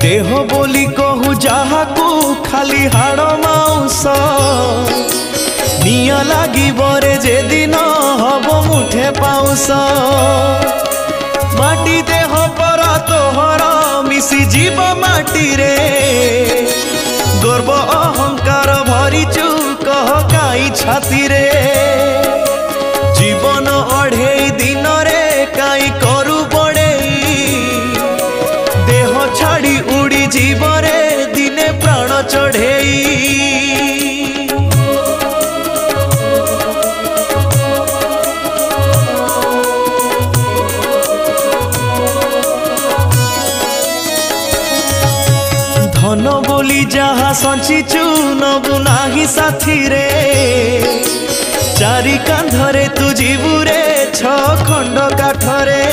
देह बोली कहू जहाकू खाली हाड़ माउस निया लागी बरे जे दिन हब मुठे पाउस माटी देह पर तोहर मिसी जीव माटी रे गर्व अहंकार भरिचु कह काई छाती रे जीवन अढ़ेई दिन रे काई करू बड़ेई देह छाड़ी उड़ी जीवरे दिने प्राण चढ़ेई धन बोली जहा संचिचु नबु नाही साथी रे चारि कांधरे तू जीवुरे छ खंड काठरे